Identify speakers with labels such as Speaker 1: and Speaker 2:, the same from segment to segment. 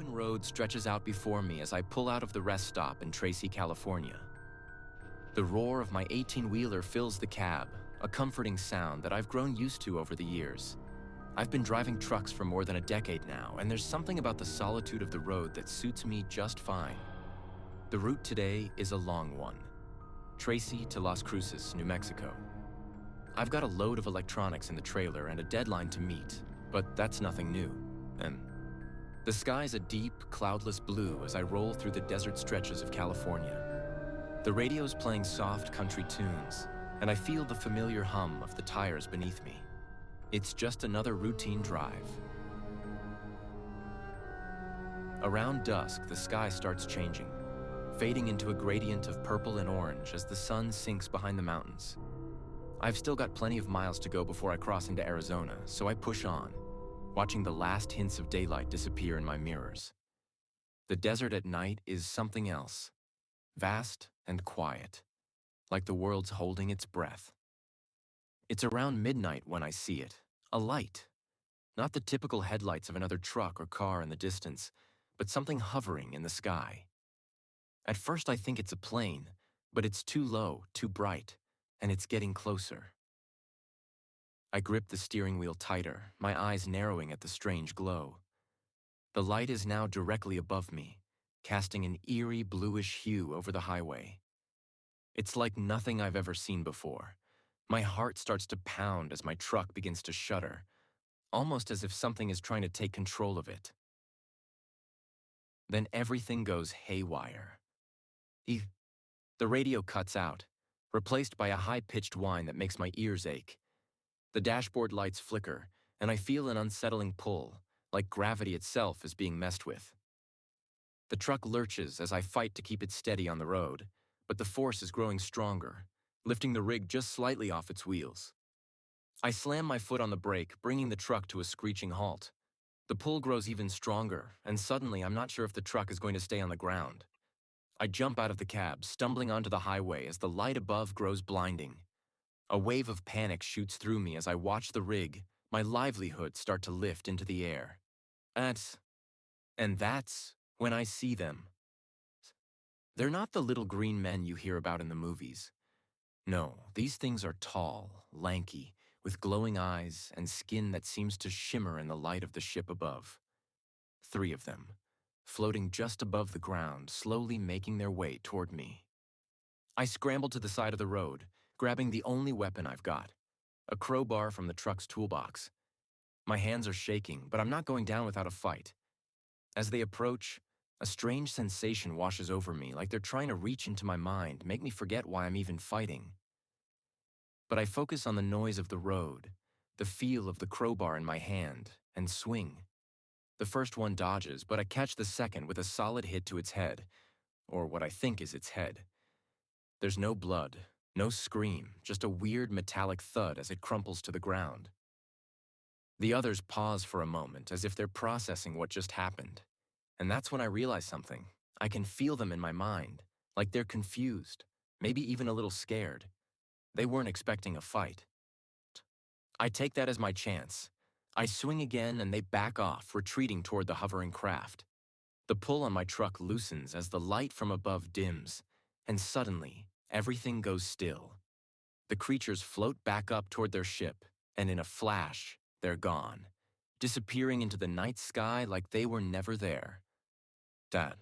Speaker 1: rolling road stretches out before me as I pull out of the rest stop in Tracy, California. The roar of my 18-wheeler fills the cab, a comforting sound that I've grown used to over the years. I've been driving trucks for more than a decade now, and there's something about the solitude of the road that suits me just fine. The route today is a long one. Tracy to Las Cruces, New Mexico. I've got a load of electronics in the trailer and a deadline to meet, but that's nothing new. The sky's a deep, cloudless blue as I roll through the desert stretches of California. The radio's playing soft country tunes, and I feel the familiar hum of the tires beneath me. It's just another routine drive. Around dusk, the sky starts changing, fading into a gradient of purple and orange as the sun sinks behind the mountains. I've still got plenty of miles to go before I cross into Arizona, so I push on, watching the last hints of daylight disappear in my mirrors. The desert at night is something else, vast and quiet, like the world's holding its breath. It's around midnight when I see it, a light. Not the typical headlights of another truck or car in the distance, but something hovering in the sky. At first I think it's a plane, but it's too low, too bright, and it's getting closer. I grip the steering wheel tighter, my eyes narrowing at the strange glow. The light is now directly above me, casting an eerie bluish hue over the highway. It's like nothing I've ever seen before. My heart starts to pound as my truck begins to shudder, almost as if something is trying to take control of it. Then everything goes haywire. The radio cuts out, replaced by a high-pitched whine that makes my ears ache. The dashboard lights flicker, and I feel an unsettling pull, like gravity itself is being messed with. The truck lurches as I fight to keep it steady on the road, but the force is growing stronger, lifting the rig just slightly off its wheels. I slam my foot on the brake, bringing the truck to a screeching halt. The pull grows even stronger, and suddenly I'm not sure if the truck is going to stay on the ground. I jump out of the cab, stumbling onto the highway as the light above grows blinding. A wave of panic shoots through me as I watch the rig, my livelihood, start to lift into the air. That's when I see them. They're not the little green men you hear about in the movies. No, these things are tall, lanky, with glowing eyes and skin that seems to shimmer in the light of the ship above. 3 of them, floating just above the ground, slowly making their way toward me. I scramble to the side of the road, grabbing the only weapon I've got, a crowbar from the truck's toolbox. My hands are shaking, but I'm not going down without a fight. As they approach, a strange sensation washes over me, like they're trying to reach into my mind, make me forget why I'm even fighting. But I focus on the noise of the road, the feel of the crowbar in my hand, and swing. The first one dodges, but I catch the second with a solid hit to its head, or what I think is its head. There's no blood, no scream, just a weird metallic thud as it crumples to the ground. The others pause for a moment, as if they're processing what just happened. And that's when I realize something. I can feel them in my mind, like they're confused, maybe even a little scared. They weren't expecting a fight. I take that as my chance. I swing again and they back off, retreating toward the hovering craft. The pull on my truck loosens as the light from above dims, and suddenly, everything goes still. The creatures float back up toward their ship, and in a flash, they're gone, disappearing into the night sky like they were never there. Dad.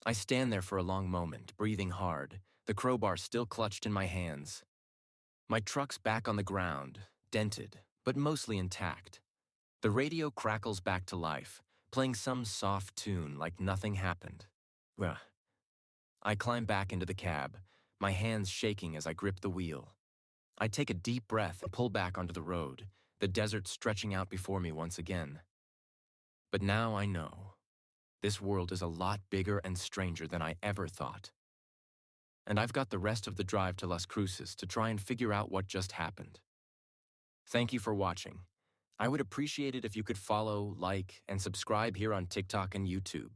Speaker 1: I stand there for a long moment, breathing hard, the crowbar still clutched in my hands. My truck's back on the ground, dented, but mostly intact. The radio crackles back to life, playing some soft tune like nothing happened. I climb back into the cab, my hands shaking as I grip the wheel. I take a deep breath and pull back onto the road, the desert stretching out before me once again. But now I know. This world is a lot bigger and stranger than I ever thought. And I've got the rest of the drive to Las Cruces to try and figure out what just happened. Thank you for watching. I would appreciate it if you could follow, like, and subscribe here on TikTok and YouTube.